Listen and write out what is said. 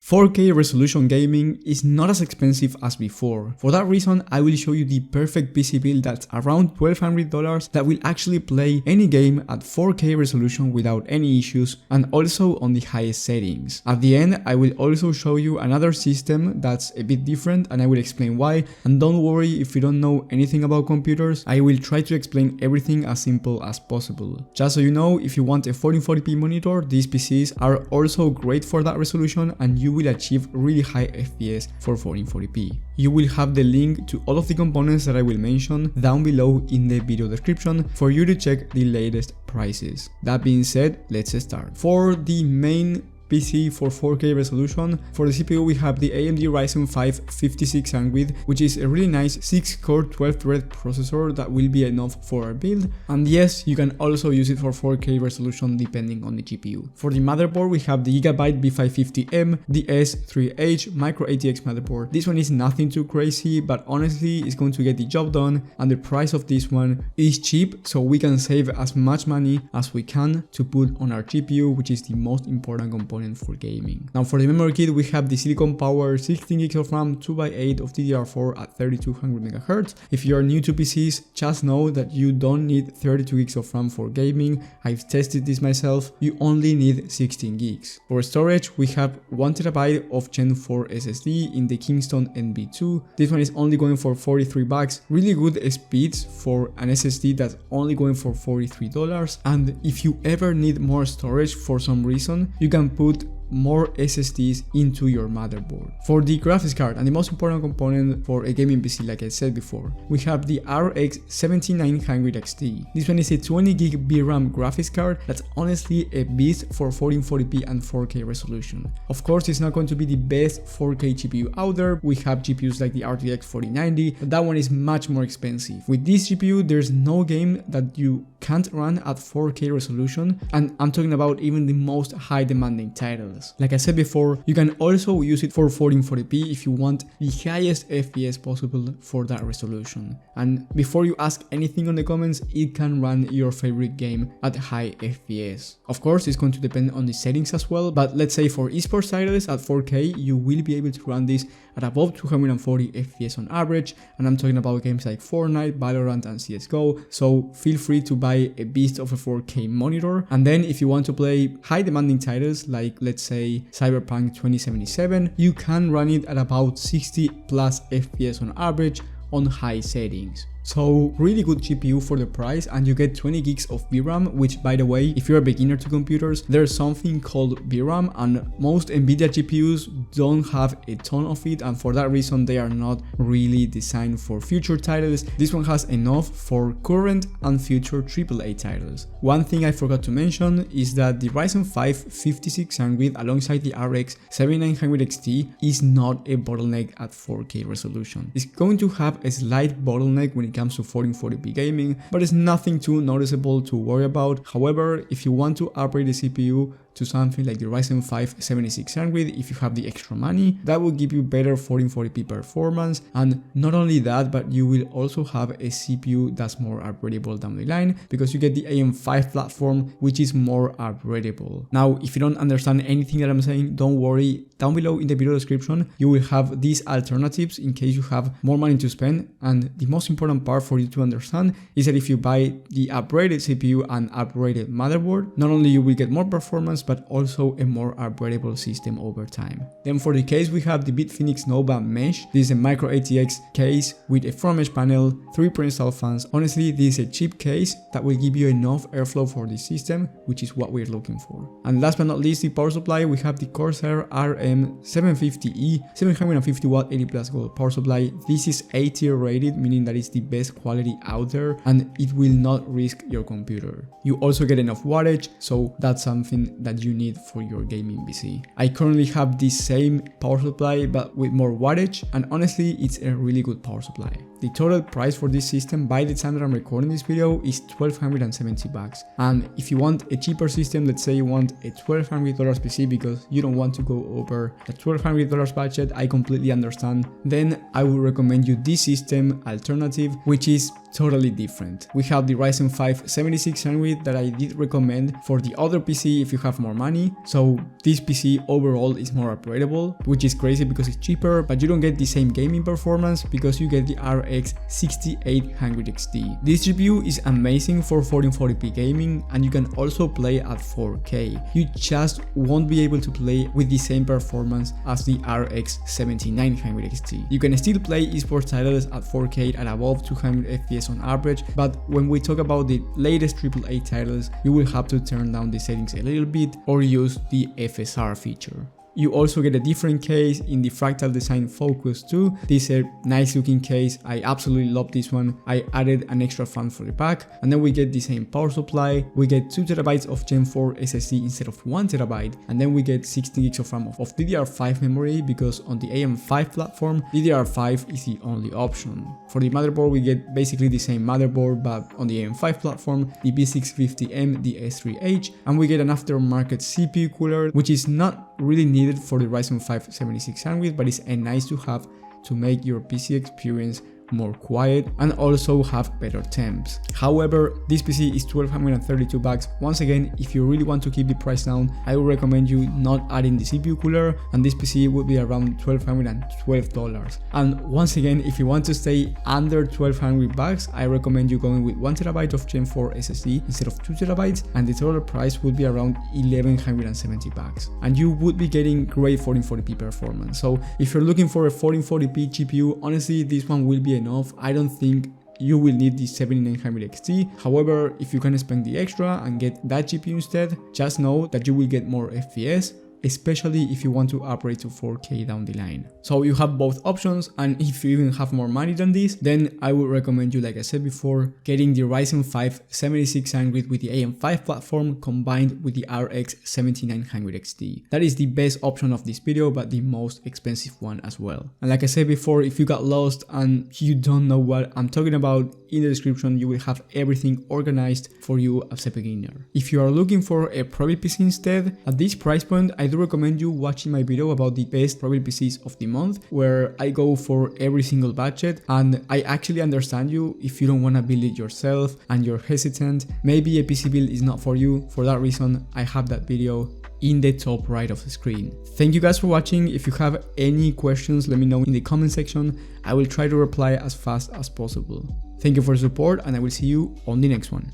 4K resolution gaming is not as expensive as before. For that reason, I will show you the perfect PC build that's around $1,200 that will actually play any game at 4K resolution without any issues and also on the highest settings. At the end, I will also show you another system that's a bit different and I will explain why. And don't worry if you don't know anything about computers, I will try to explain everything as simple as possible. Just so you know, if you want a 1440p monitor, these PCs are also great for that resolution and you will achieve really high FPS for 1440p. You will have the link to all of the components that I will mention down below in the video description for you to check the latest prices. That being said, let's start. For the main PC for 4K resolution, for the CPU we have the AMD Ryzen 5 5600, which is a really nice 6-core 12-thread processor that will be enough for our build, and yes, you can also use it for 4K resolution depending on the GPU. For the motherboard we have the Gigabyte B550M, the S3H Micro ATX motherboard. This one is nothing too crazy, but honestly it's going to get the job done, and the price of this one is cheap, so we can save as much money as we can to put on our GPU, which is the most important component for gaming. Now for the memory kit we have the Silicon Power 16GB of RAM 2x8 of DDR4 at 3200 MHz. If you are new to PCs, just know that you don't need 32GB of RAM for gaming. I've tested this myself, you only need 16GB. For storage we have 1TB of Gen 4 SSD in the Kingston NB2. This one is only going for $43, really good speeds for an SSD that's only going for $43, and if you ever need more storage for some reason, you can put more SSDs into your motherboard. For the graphics card, and the most important component for a gaming PC, like I said before, we have the RX 7900 XT. This one is a 20GB VRAM graphics card that's honestly a beast for 1440p and 4K resolution. Of course, it's not going to be the best 4K GPU out there. We have GPUs like the RTX 4090, but that one is much more expensive. With this GPU, there's no game that you can't run at 4K resolution, and I'm talking about even the most high demanding titles. Like I said before, you can also use it for 1440p if you want the highest FPS possible for that resolution. And before you ask anything on the comments, it can run your favorite game at high FPS. Of course, it's going to depend on the settings as well, but let's say for esports titles at 4K, you will be able to run this at above 240 FPS on average, and I'm talking about games like Fortnite, Valorant and CSGO, so feel free to buy a beast of a 4K monitor. And then if you want to play high demanding titles like let's say Cyberpunk 2077, you can run it at about 60 plus FPS on average on high settings. So really good GPU for the price, and you get 20GB of VRAM, which by the way, if you're a beginner to computers, there's something called VRAM and most Nvidia GPUs don't have a ton of it, and for that reason they are not really designed for future titles. This one has enough for current and future AAA titles. One thing I forgot to mention is that the Ryzen 5 5600 alongside the RX 7900 XT is not a bottleneck at 4K resolution. It's going to have a slight bottleneck when it comes to 1440p gaming, but it's nothing too noticeable to worry about. However, if you want to upgrade the CPU to something like the Ryzen 5 7600, if you have the extra money, that will give you better 1440p performance, and not only that, but you will also have a CPU that's more upgradable down the line because you get the AM5 platform, which is more upgradable. Now, if you don't understand anything that I'm saying, don't worry, down below in the video description you will have these alternatives in case you have more money to spend. And the most important part for you to understand is that if you buy the upgraded CPU and upgraded motherboard, not only you will get more performance but also a more upgradable system over time. Then for the case we have the Bitfinex Nova Mesh. This is a micro ATX case with a front mesh panel, 3 pre-installed fans. Honestly, this is a cheap case that will give you enough airflow for the system, which is what we're looking for. And last but not least, the power supply, we have the Corsair RM750E 750W 80 plus gold power supply. This is A-tier rated, meaning that it's the best quality out there and it will not risk your computer. You also get enough wattage, so that's something that you need for your gaming PC. I currently have this same power supply but with more wattage, and honestly it's a really good power supply. The total price for this system by the time that I'm recording this video is $1,270, and if you want a cheaper system, let's say you want a $1,200 PC because you don't want to go over the $1,200 budget, I completely understand, then I would recommend you this system alternative, which is totally different. We have the Ryzen 5 7600 that I did recommend for the other PC if you have more money. So this PC overall is more upgradable, which is crazy because it's cheaper, but you don't get the same gaming performance because you get the RX 6800 XT. This GPU is amazing for 1440p gaming, and you can also play at 4K. You just won't be able to play with the same performance as the RX 7900 XT. You can still play esports titles at 4K at above 200 FPS on average, but when we talk about the latest AAA titles, you will have to turn down the settings a little bit or use the FSR feature. You also get a different case in the Fractal Design Focus 2. This is a nice looking case. I absolutely love this one. I added an extra fan for the back, and then we get the same power supply. We get 2TB of Gen 4 SSD instead of 1TB, and then we get 16GB of RAM of DDR5 memory because on the AM5 platform, DDR5 is the only option. For the motherboard, we get basically the same motherboard, but on the AM5 platform, the B650M, the S3H, and we get an aftermarket CPU cooler, which is not really needed for the Ryzen 5 7600, but it's a nice to have to make your PC experience more quiet and also have better temps. However, this PC is $1,232. Once again, if you really want to keep the price down, I would recommend you not adding the CPU cooler, and this PC would be around $1,212. And once again, if you want to stay under $1,200, I recommend you going with 1TB of Gen 4 SSD instead of 2TB, and the total price would be around $1,170. And you would be getting great 1440p performance. So if you're looking for a 1440p GPU, honestly, this one will be enough. I don't think you will need the 7900 XT. However, if you can spend the extra and get that GPU instead, just know that you will get more FPS, especially if you want to upgrade to 4K down the line. So you have both options, and if you even have more money than this, then I would recommend you, like I said before, getting the Ryzen 5 7600 with the AM5 platform combined with the RX 7900 XT. That is the best option of this video, but the most expensive one as well. And like I said before, if you got lost and you don't know what I'm talking about, in the description you will have everything organized for you as a beginner. If you are looking for a Prebuilt PC instead, at this price point, I do recommend you watching my video about the best Prebuilt PCs of the month, where I go for every single budget, and I actually understand you if you don't want to build it yourself and you're hesitant. Maybe a PC build is not for you. For that reason, I have that video in the top right of the screen. Thank you guys for watching. If you have any questions, let me know in the comment section. I will try to reply as fast as possible. Thank you for the support, and I will see you on the next one.